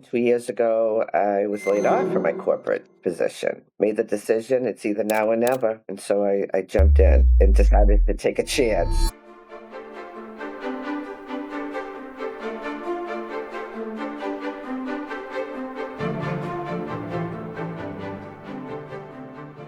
2 years ago, I was laid off from my corporate position. Made the decision, it's either now or never. And so I jumped in and decided to take a chance.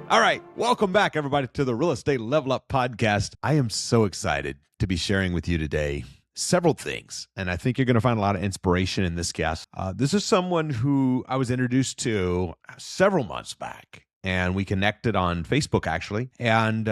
All right. Welcome back, everybody, to the Real Estate Level Up podcast. I am so excited to be sharing with you today several things, and I think you're going to find a lot of inspiration in this guest. This is someone who I was introduced to several months back, and we connected on Facebook, actually. And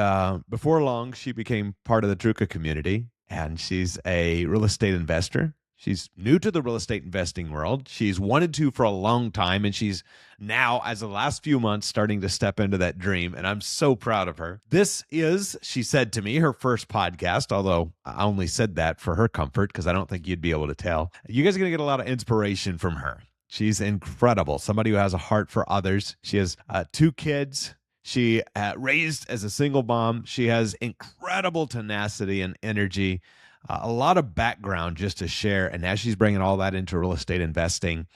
before long, she became part of the Truca community, and she's a real estate investor. She's new to the real estate investing world. She's wanted to for a long time, and she's now, as the last few months, starting to step into that dream. And I'm so proud of her. This is, she said to me, her first podcast, although I only said that for her comfort because I don't think you'd be able to tell. You guys are going to get a lot of inspiration from her. She's incredible. Somebody who has a heart for others. She has 2 kids. She raised as a single mom. She has incredible tenacity and energy. A lot of background just to share. And now she's bringing all that into real estate investing.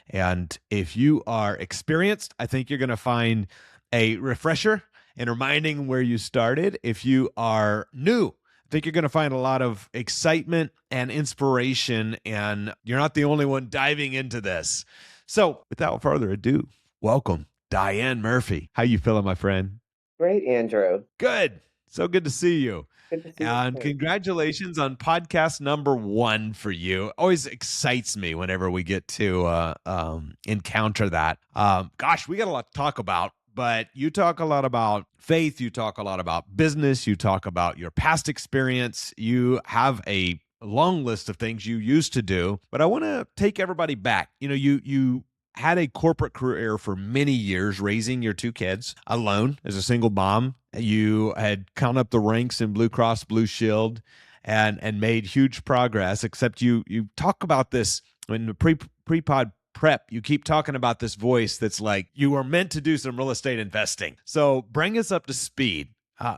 And if you are experienced, I think you're going to find a refresher and reminding where you started. If you are new, I think you're going to find a lot of excitement and inspiration. And you're not the only one diving into this. So without further ado, welcome, Diann Murphy. How you feeling, my friend? Great, Andrew. Good. So good to see you. Good to see you And too. congratulations on podcast number 1 for you. Always excites me whenever we get to encounter that. Gosh, we got a lot to talk about, but you talk a lot about faith. You talk a lot about business. You talk about your past experience. You have a long list of things you used to do, but I want to take everybody back. You know, you had a corporate career for many years, raising your 2 kids alone as a single mom. You had come up the ranks in Blue Cross Blue Shield and made huge progress, except you talk about this in the pre-pod prep. You keep talking about this voice that's like, you are meant to do some real estate investing. So bring us up to speed.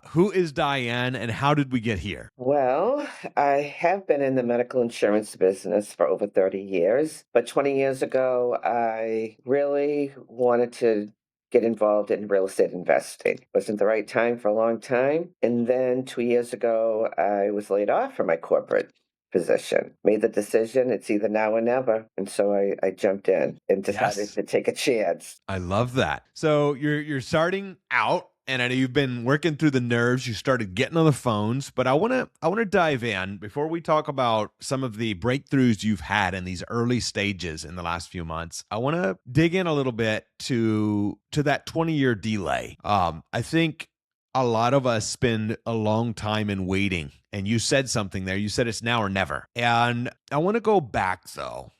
Who is Diann and how did we get here? Well, I have been in the medical insurance business for over 30 years, but 20 years ago, I really wanted to get involved in real estate investing. Wasn't the right time for a long time. And then 2 years ago, I was laid off from my corporate position. Made the decision, it's either now or never. And so I jumped in and decided Yes. to take a chance. I love that. So you're starting out, and I know you've been working through the nerves. You started getting on the phones, but I want to dive in before we talk about some of the breakthroughs you've had in these early stages in the last few months. I want to dig in a little bit to that 20-year delay. I think a lot of us spend a long time in waiting, and you said something there. You said it's now or never, and I want to go back though.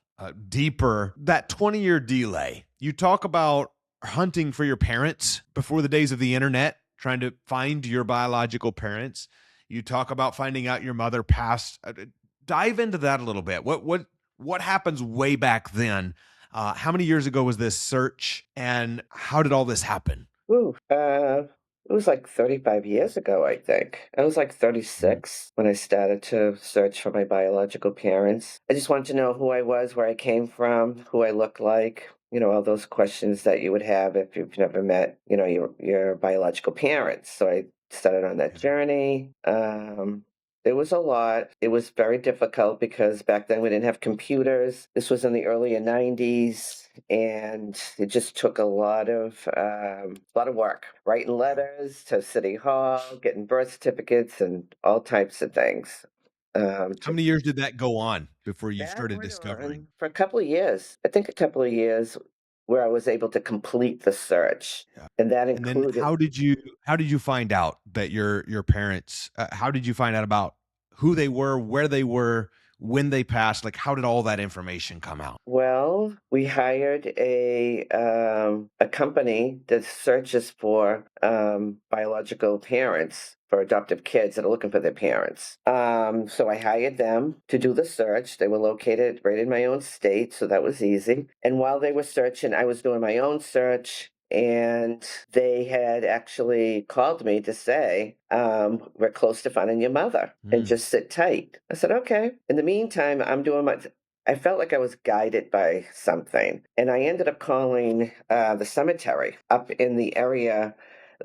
Deeper, that 20-year delay. You talk about hunting for your parents before the days of the internet, trying to find your biological parents. You talk about finding out your mother passed. Dive into that a little bit. What happens way back then? How many years ago was this search, and how did all this happen? It was like 35 years ago, I think. I was like 36 when I started to search for my biological parents. I just wanted to know who I was, where I came from, who I looked like, all those questions that you would have if you've never met, your biological parents. So I started on that journey. It was a lot. It was very difficult because back then we didn't have computers. This was in the early 90s, and it just took a lot of work, writing letters to City Hall, getting birth certificates, and all types of things. How many years did that go on before you That started went discovering? on for a couple of years. I think a couple of years where I was able to complete the search, Yeah. and that And then included. how did you find out that your parents? How did you find out about who they were, where they were, when they passed? Like, how did all that information come out? Well, we hired a company that searches for biological parents for adoptive kids that are looking for their parents. So I hired them to do the search. They were located right in my own state, so that was easy. And while they were searching, I was doing my own search. And they had actually called me to say, we're close to finding your mother and just sit tight. I said, okay. In the meantime, I felt like I was guided by something. And I ended up calling the cemetery up in the area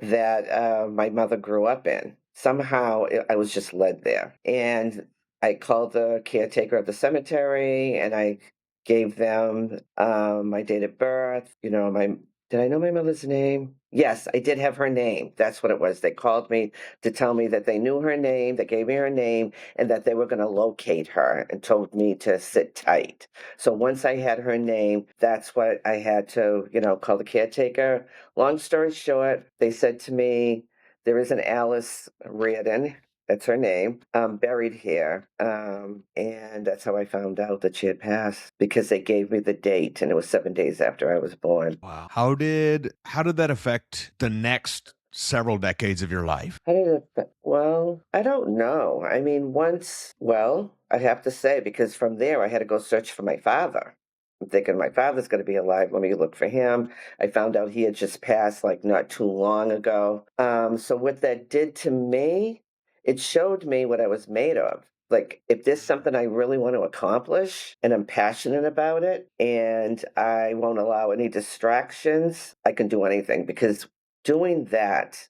that my mother grew up in. Somehow I was just led there. And I called the caretaker of the cemetery and I gave them my date of birth, my did I know my mother's name? Yes, I did have her name. That's what it was. They called me to tell me that they knew her name, they gave me her name, and that they were going to locate her and told me to sit tight. So once I had her name, that's what I had to, call the caretaker. Long story short, they said to me, there is an Alice Reardon. That's her name. Buried here. And that's how I found out that she had passed because they gave me the date and it was 7 days after I was born. Wow. How did that affect the next several decades of your life? How did it well, I don't know. I mean, I have to say, because from there I had to go search for my father. I'm thinking my father's going to be alive. Let me look for him. I found out he had just passed like not too long ago. So what that did to me, it showed me what I was made of. Like, if there's something I really want to accomplish and I'm passionate about it and I won't allow any distractions, I can do anything because doing that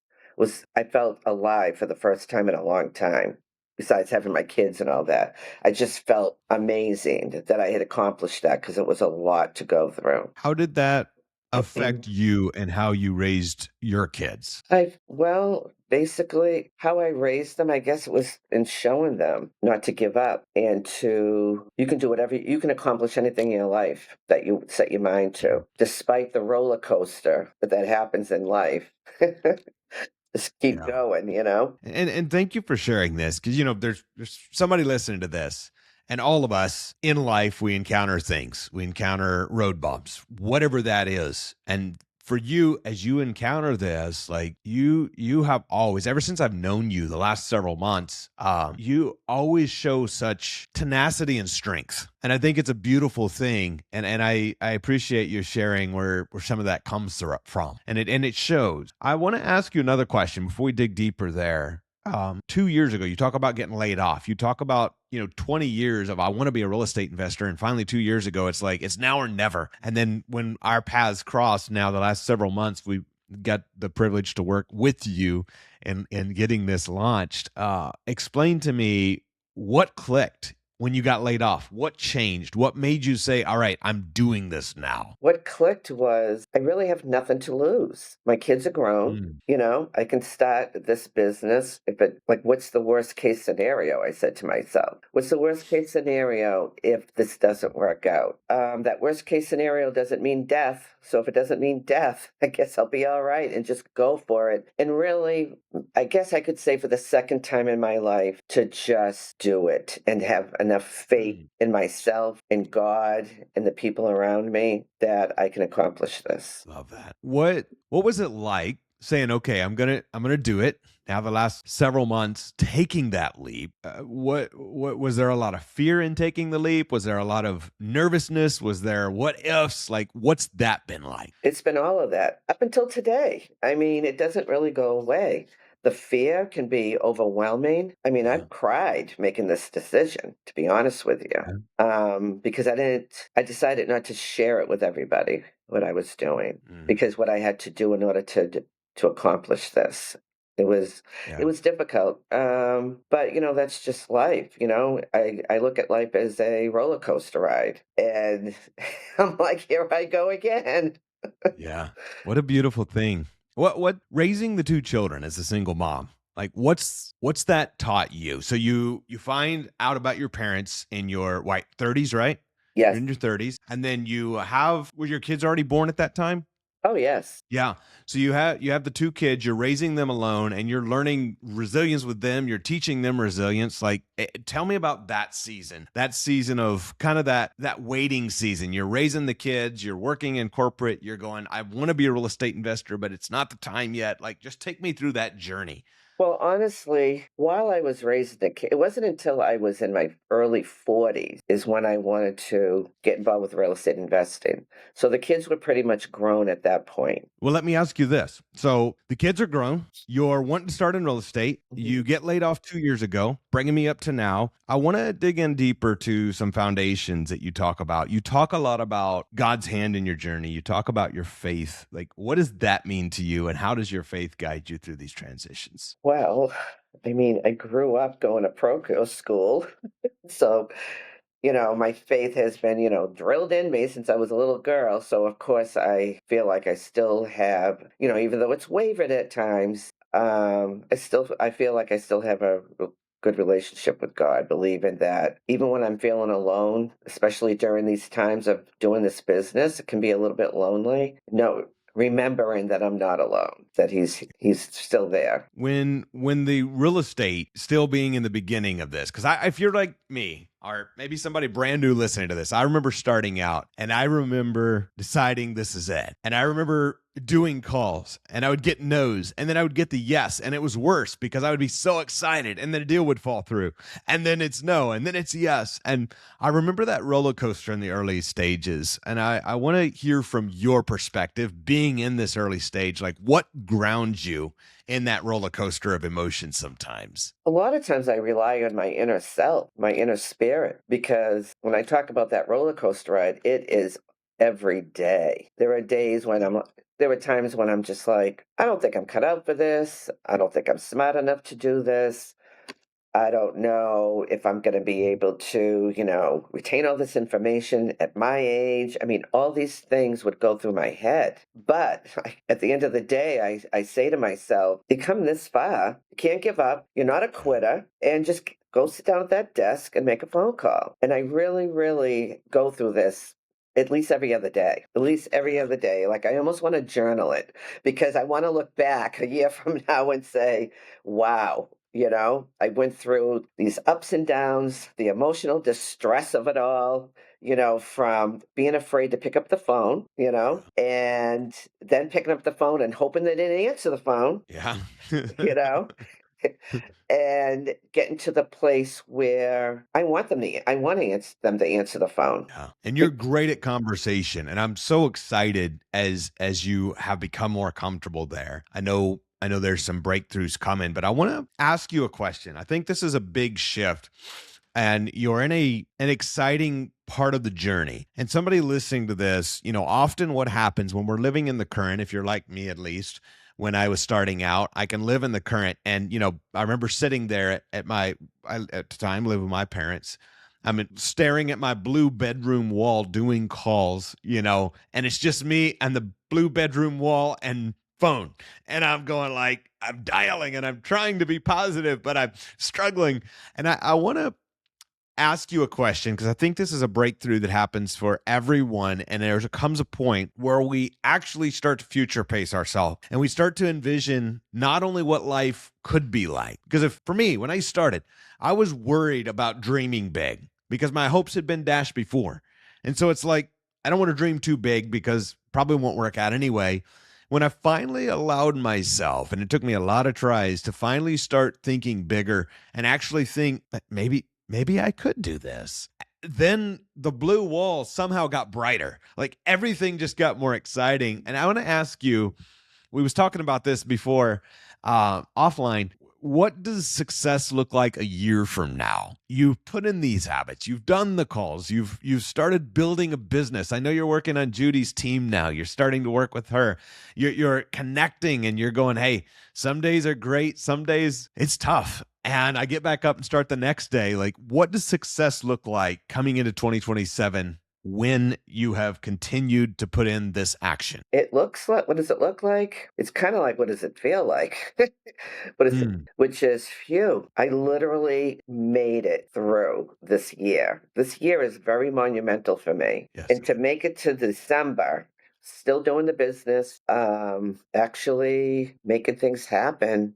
I felt alive for the first time in a long time. Besides having my kids and all that, I just felt amazing that I had accomplished that because it was a lot to go through. How did that affect you and how you raised your kids? Basically, how I raised them, I guess it was in showing them not to give up and you can do whatever, you can accomplish anything in your life that you set your mind to, despite the roller coaster that happens in life. Just keep Yeah. going. And thank you for sharing this because there's somebody listening to this, and all of us in life we encounter things, we encounter road bumps, whatever that is. And for you, as you encounter this, like you have always, ever since I've known you the last several months, you always show such tenacity and strength. And I think it's a beautiful thing. And I appreciate you sharing where some of that comes from. And it shows. I want to ask you another question before we dig deeper there. 2 years ago, you talk about getting laid off. You talk about, 20 years of I want to be a real estate investor. And finally, 2 years ago, it's like it's now or never. And then when our paths crossed now, the last several months, we got the privilege to work with you and getting this launched. Explain to me what clicked when you got laid off. What changed? What made you say, all right, I'm doing this now? What clicked was I really have nothing to lose. My kids are grown. Mm, I can start this business. What's the worst case scenario? I said to myself, what's the worst case scenario if this doesn't work out? That worst case scenario doesn't mean death. So if it doesn't mean death, I guess I'll be all right and just go for it. And really, I guess I could say for the second time in my life to just do it and have enough faith mm. in myself, in God, and the people around me that I can accomplish this. Love that. What was it like saying, okay, I'm gonna do it now the last several months, taking that leap? What was there a lot of fear in taking the leap? Was there a lot of nervousness? Was there what ifs? Like, what's that been like? It's been all of that up until today. I mean, it doesn't really go away. The fear can be overwhelming. I mean, Yeah. I've cried making this decision, to be honest with Yeah. you, because I decided not to share it with everybody what I was doing Mm, because what I had to do in order to accomplish this. It was yeah. it was difficult, but that's just life. I look at life as a roller coaster ride, and I'm like, here I go again. Yeah. What a beautiful thing. What raising the two children as a single mom, like what's that taught you? So you find out about your parents in your 30s, right? You're Yes. in your 30s. And then were your kids already born at that time? Oh, yes. Yeah. So you have the two kids, you're raising them alone and you're learning resilience with them, you're teaching them resilience. Like tell me about that season. That season of kind of that waiting season. You're raising the kids, you're working in corporate, you're going, I want to be a real estate investor, but it's not the time yet. Like just take me through that journey. Well, honestly, while I was raising the kid, it wasn't until I was in my early 40s is when I wanted to get involved with real estate investing. So the kids were pretty much grown at that point. Well, let me ask you this. So the kids are grown. You're wanting to start in real estate. Mhm. You get laid off 2 years ago. bringing me up to now. I want to dig in deeper to some foundations that you talk about. You talk a lot about God's hand in your journey. You talk about your faith. Like, what does that mean to you, and how does your faith guide you through these transitions? Well, I mean, I grew up going to pro school, so my faith has been, drilled in me since I was a little girl. So, of course, I feel like I still have, even though it's wavered at times, I feel like I still have a good relationship with God, believing that even when I'm feeling alone, especially during these times of doing this business, it can be a little bit lonely. No, remembering that I'm not alone, that he's still there. When the real estate still being in the beginning of this, because if you're like me, or maybe somebody brand new listening to this, I remember starting out and I remember deciding this is it. And I remember doing calls and I would get no's and then I would get the yes. And it was worse because I would be so excited and then a deal would fall through and then it's no and then it's yes. And I remember that roller coaster in the early stages. And I want to hear from your perspective being in this early stage, like what grounds you in that roller coaster of emotions sometimes. A lot of times I rely on my inner self, my inner spirit, because when I talk about that roller coaster ride, it is every day. There were times when I'm just like, I don't think I'm cut out for this. I don't think I'm smart enough to do this. I don't know if I'm going to be able to, retain all this information at my age. I mean, all these things would go through my head. But at the end of the day, I say to myself, you come this far, you can't give up. You're not a quitter. And just go sit down at that desk and make a phone call. And I really, really go through this at least every other day. At least every other day. Like I almost want to journal it because I want to look back a year from now and say, wow. I went through these ups and downs, the emotional distress of it all, from being afraid to pick up the phone, and then picking up the phone and hoping they didn't answer the phone, Yeah. you know, and getting to the place where I want them to answer the phone. Yeah. And you're great at conversation. And I'm so excited as you have become more comfortable there. I know there's some breakthroughs coming, but I want to ask you a question. I think this is a big shift and you're in an exciting part of the journey. And somebody listening to this, often what happens when we're living in the current, if you're like me at least, when I was starting out, I can live in the current. And, I remember sitting there at the time, living with my parents. I'm staring at my blue bedroom wall doing calls, and it's just me and the blue bedroom wall and phone. And I'm going like, I'm dialing and I'm trying to be positive, but I'm struggling. And I want to ask you a question because I think this is a breakthrough that happens for everyone. And comes a point where we actually start to future pace ourselves and we start to envision not only what life could be like. Because for me, when I started, I was worried about dreaming big because my hopes had been dashed before. And so it's like, I don't want to dream too big because probably won't work out anyway. When I finally allowed myself, and it took me a lot of tries to finally start thinking bigger and actually think that maybe I could do this. Then the blue wall somehow got brighter. Like everything just got more exciting. And I want to ask you, we was talking about this before offline. What does success look like a year from now? You've put in these habits. You've done the calls. You've started building a business. I know you're working on Judy's team now. You're starting to work with her. You're connecting and you're going, hey, some days are great. Some days it's tough. And I get back up and start the next day. Like, what does success look like coming into 2027 when you have continued to put in this action? It looks like, what does it look like? It's kind of like, what does it feel like? Which is, phew, I literally made it through this year. This year is very monumental for me. Yes. And to make it to December, still doing the business, actually making things happen.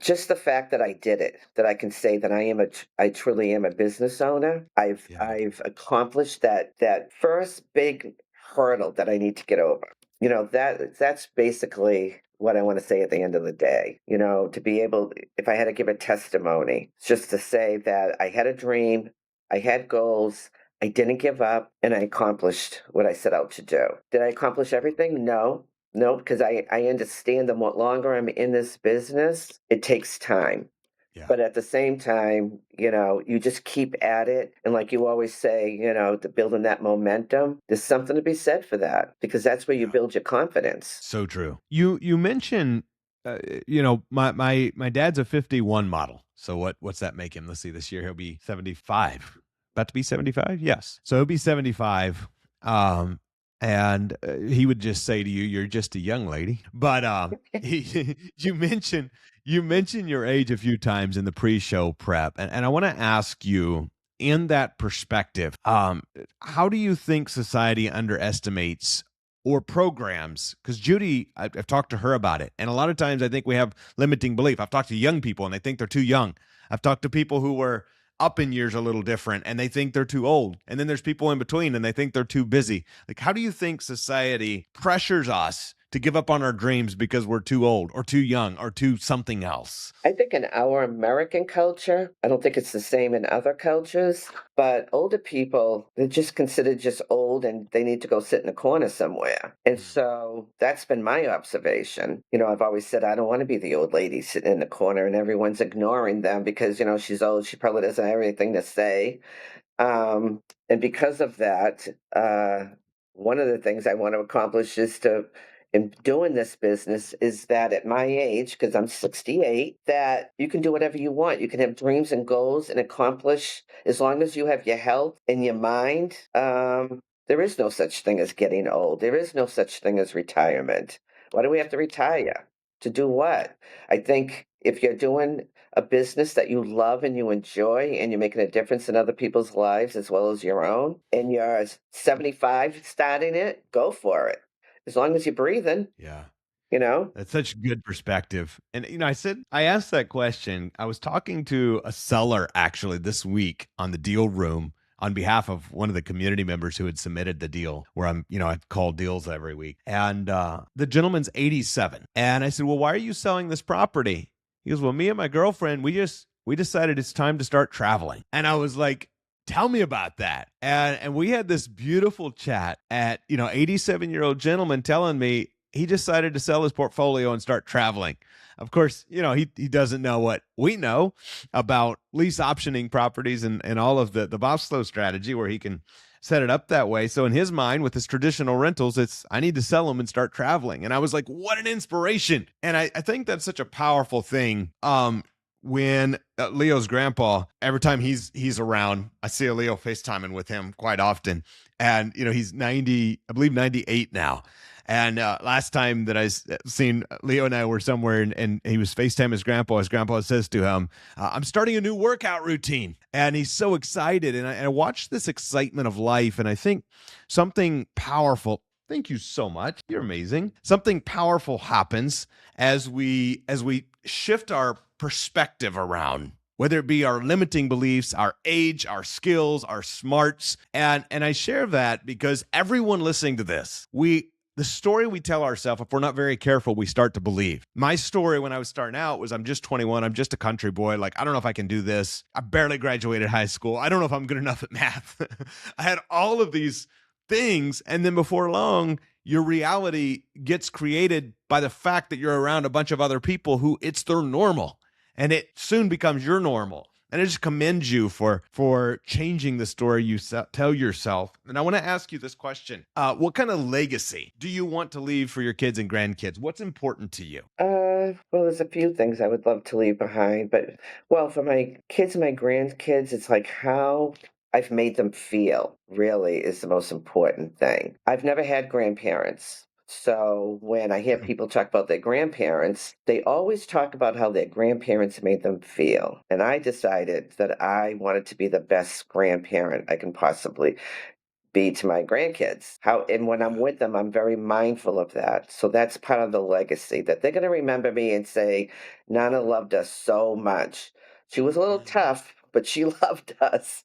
Just the fact that I did it, that I can say that I truly am a business owner. I've accomplished that first big hurdle that I need to get over. That's basically what I want to say at the end of the day. To be able, if I had to give a testimony, it's just to say that I had a dream, I had goals, I didn't give up, and I accomplished what I set out to do. Did I accomplish everything? No. No, because I understand the more longer I'm in this business, it takes time. Yeah. But at the same time, you just keep at it. And like you always say, the building that momentum, there's something to be said for that because that's where you Yeah. build your confidence. So true. You mentioned, my dad's a 51 model. So what's that make him? Let's see. This year he'll be 75. About to be 75. Yes. So he'll be 75. Um, and he would just say to you, "You're just a young lady." But he, you mentioned your age a few times in the pre-show prep, and I want to ask you, in that perspective, how do you think society underestimates or programs? Because Judy, I've talked to her about it, and a lot of times I think we have limiting belief. I've talked to young people and they think they're too young. I've talked to people who were up in years a little different and they think they're too old, and then there's people in between and they think they're too busy. Like, how do you think society pressures us to give up on our dreams because we're too old or too young or too something else? I think in our American culture, I don't think it's the same in other cultures, but older people, they're just considered just old and they need to go sit in a corner somewhere. And so that's been my observation. I've always said I don't want to be the old lady sitting in the corner and everyone's ignoring them because, she's old. She probably doesn't have anything to say. And because of that, one of the things I want to accomplish in doing this business is that at my age, because I'm 68, that you can do whatever you want. You can have dreams and goals and accomplish as long as you have your health and your mind. There is no such thing as getting old. There is no such thing as retirement. Why do we have to retire? To do what? I think if you're doing a business that you love and you enjoy and you're making a difference in other people's lives as well as your own, and you're 75 starting it, go for it. As long as you're breathing, Yeah. you know? That's such good perspective. And I asked that question. I was talking to a seller actually this week on the deal room on behalf of one of the community members who had submitted the deal where I call deals every week. And the gentleman's 87. And I said, "Well, why are you selling this property?" He goes, "Well, me and my girlfriend, we decided it's time to start traveling." And I was like, "Tell me about that." And we had this beautiful chat at, 87-year-old gentleman telling me he decided to sell his portfolio and start traveling. Of course, he doesn't know what we know about lease optioning properties and all of the Boslow strategy where he can set it up that way. So in his mind, with his traditional rentals, it's I need to sell them and start traveling. And I was like, what an inspiration. And I think that's such a powerful thing. When Leo's grandpa, every time he's around, I see a Leo FaceTiming with him quite often. And, he's 90, I believe 98 now. And last time that I seen Leo and I were somewhere and he was FaceTime his grandpa says to him, "I'm starting a new workout routine." And he's so excited. And I watched this excitement of life. And I think something powerful, thank you so much. You're amazing. Something powerful happens as we shift our perspective around, whether it be our limiting beliefs, our age, our skills, our smarts. And I share that because everyone listening to this, the story we tell ourselves, if we're not very careful, we start to believe. My story when I was starting out was I'm just 21. I'm just a country boy. Like, I don't know if I can do this. I barely graduated high school. I don't know if I'm good enough at math. I had all of these things. And then before long, your reality gets created by the fact that you're around a bunch of other people who it's their normal, and it soon becomes your normal. And I just commend you for changing the story you tell yourself. And I want to ask you this question: what kind of legacy do you want to leave for your kids and grandkids? What's important to you? Well, there's a few things I would love to leave behind, but well, for my kids and my grandkids, it's like how I've made them feel really is the most important thing. I've never had grandparents. So when I hear people talk about their grandparents, they always talk about how their grandparents made them feel. And I decided that I wanted to be the best grandparent I can possibly be to my grandkids. How and when I'm with them, I'm very mindful of that. So that's part of the legacy that they're going to remember me and say, Nana loved us so much. She was a little tough, but she loved us.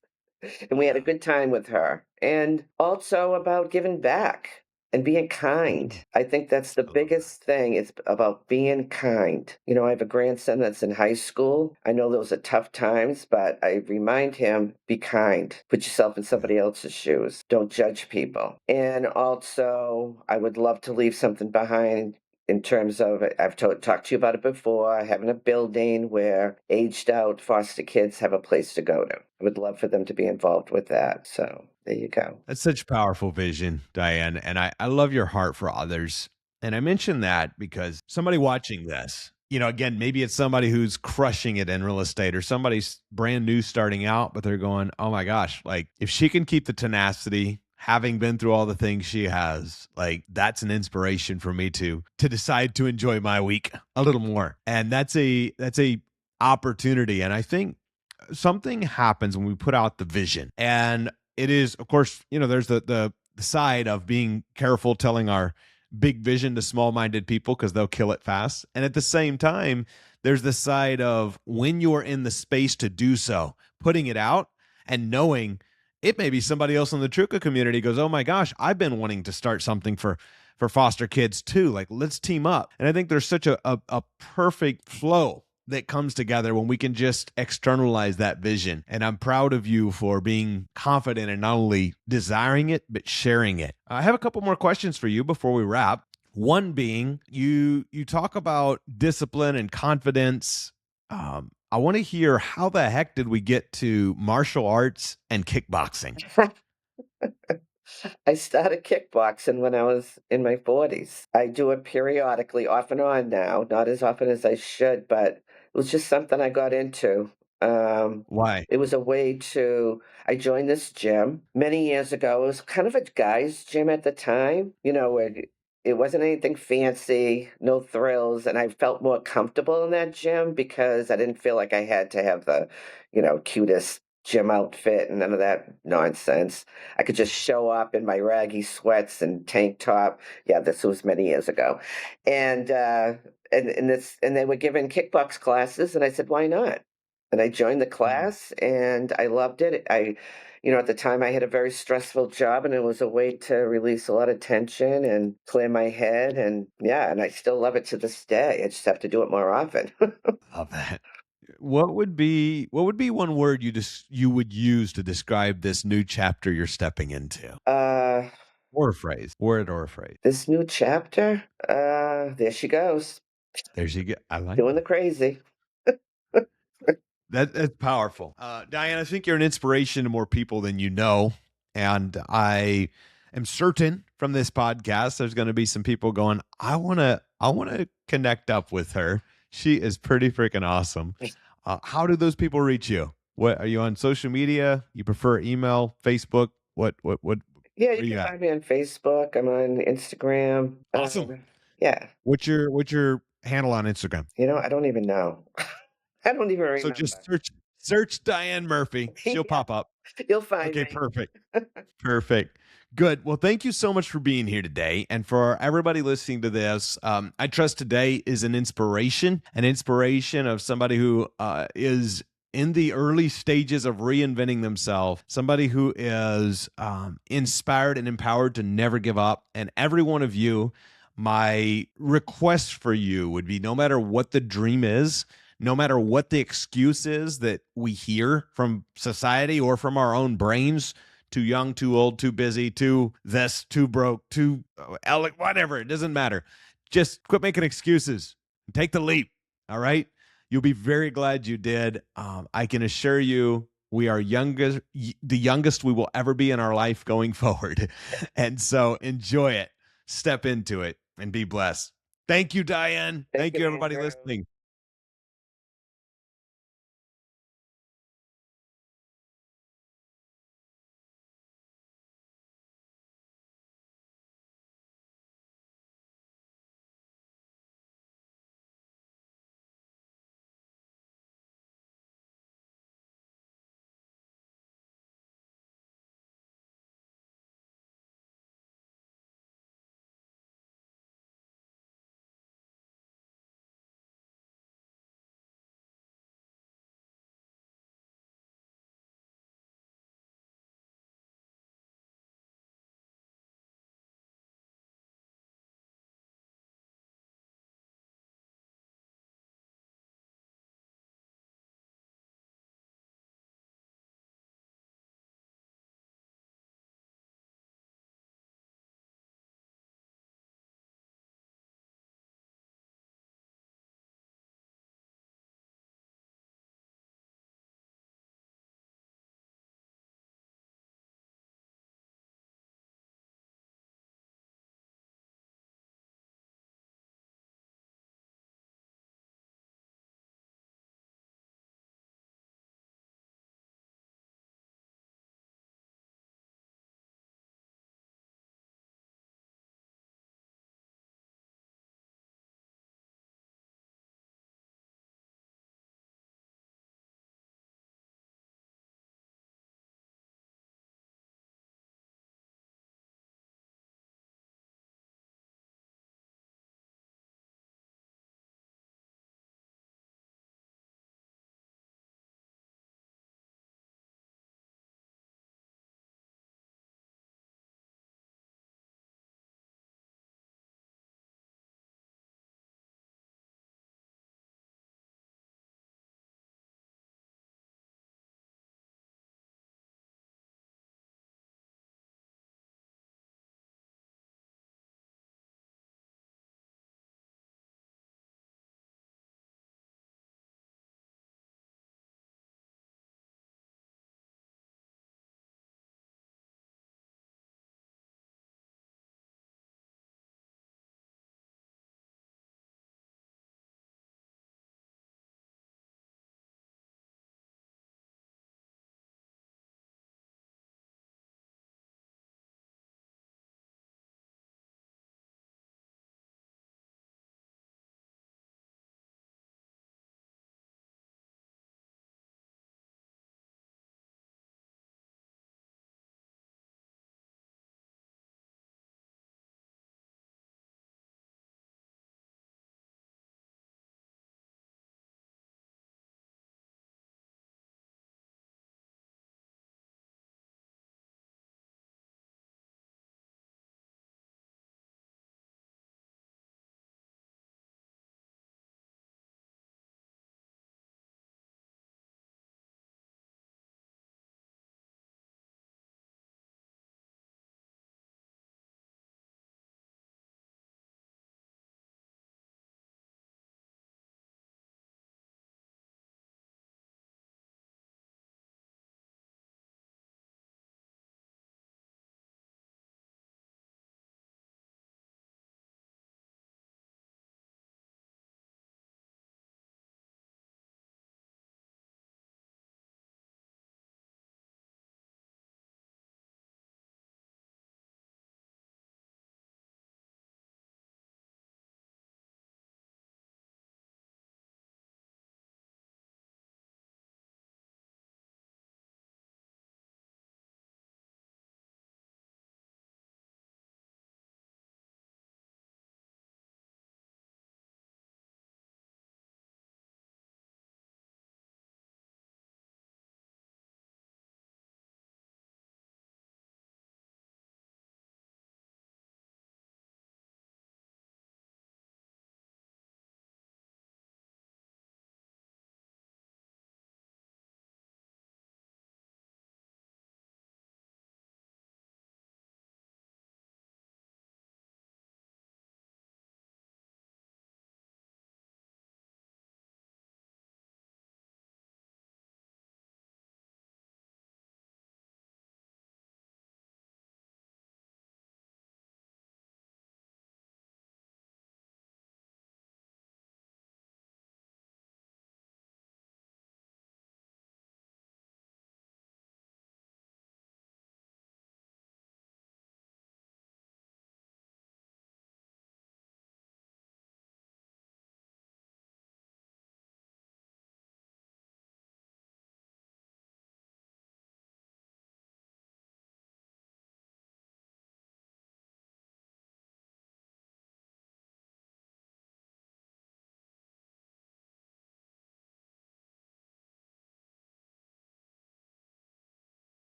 And we had a Yeah. good time with her. And also about giving back and being kind. I think that's the I love that. biggest thing is about being kind. I have a grandson that's in high school. I know those are tough times, but I remind him, be kind. Put yourself in Yeah. somebody else's shoes. Don't judge people. And also, I would love to leave something behind in terms of, I've talked to you about it before, having a building where aged out foster kids have a place to go to. I would love for them to be involved with that. So there you go. That's such powerful vision, Diann. And I love your heart for others. And I mention that because somebody watching this, again, maybe it's somebody who's crushing it in real estate or somebody's brand new starting out, but they're going, oh my gosh, like if she can keep the tenacity, having been through all the things she has, like that's an inspiration for me to decide to enjoy my week a little more. And that's a opportunity. And I think something happens when we put out the vision. And it is, of course, there's the side of being careful telling our big vision to small-minded people because they'll kill it fast. And at the same time, there's the side of when you're in the space to do so, putting it out and knowing it may be somebody else in the Truca community goes, oh my gosh, I've been wanting to start something for foster kids too. Like, let's team up. And I think there's such a perfect flow that comes together when we can just externalize that vision. And I'm proud of you for being confident in not only desiring it, but sharing it. I have a couple more questions for you before we wrap. One being, you talk about discipline and confidence. I want to hear, how the heck did we get to martial arts and kickboxing? I started kickboxing when I was in my 40s. I do it periodically, off and on now, not as often as I should, but it was just something I got into. Why? It was a way to, I joined this gym many years ago. It was kind of a guy's gym at the time, where it wasn't anything fancy, no thrills, and I felt more comfortable in that gym because I didn't feel like I had to have the, cutest gym outfit and none of that nonsense. I could just show up in my raggy sweats and tank top. Yeah, this was many years ago. And and they were giving kickbox classes and I said, why not? And I joined the class and I loved it. At the time I had a very stressful job and it was a way to release a lot of tension and clear my head. And yeah, and I still love it to this day. I just have to do it more often. Love that. What would be one word you would use to describe this new chapter you're stepping into? uh, Or a phrase. Word or a phrase. this new chapter, there she goes, There's you go. I like doing the that. crazy. That's powerful. Diann, I think you're an inspiration to more people than you know. And I am certain from this podcast, there's going to be some people going, I want to connect up with her. She is pretty freaking awesome. How do those people reach you? What are you on social media? You prefer email, Facebook? What, where Yeah, you are you can at? find me on Facebook. I'm on Instagram. Awesome. Yeah, What's your handle on Instagram? I don't even know. I don't even So remember. just search Diann Murphy. She'll Yeah, pop up. you'll find Okay, me. perfect. Perfect. Good. Well, thank you so much for being here today. And for everybody listening to this, I trust today is an inspiration of somebody who is in the early stages of reinventing themselves, somebody who is inspired and empowered to never give up. And every one of you, my request for you would be, no matter what the dream is, no matter what the excuse is that we hear from society or from our own brains, too young, too old, too busy, too this, too broke, too whatever, it doesn't matter. Just quit making excuses and take the leap. All right. You'll be very glad you did. I can assure you, we are the youngest we will ever be in our life going forward. And so enjoy it, step into it, and be blessed. Thank you, Diann. Thank Thank you, you, everybody Andrew. listening.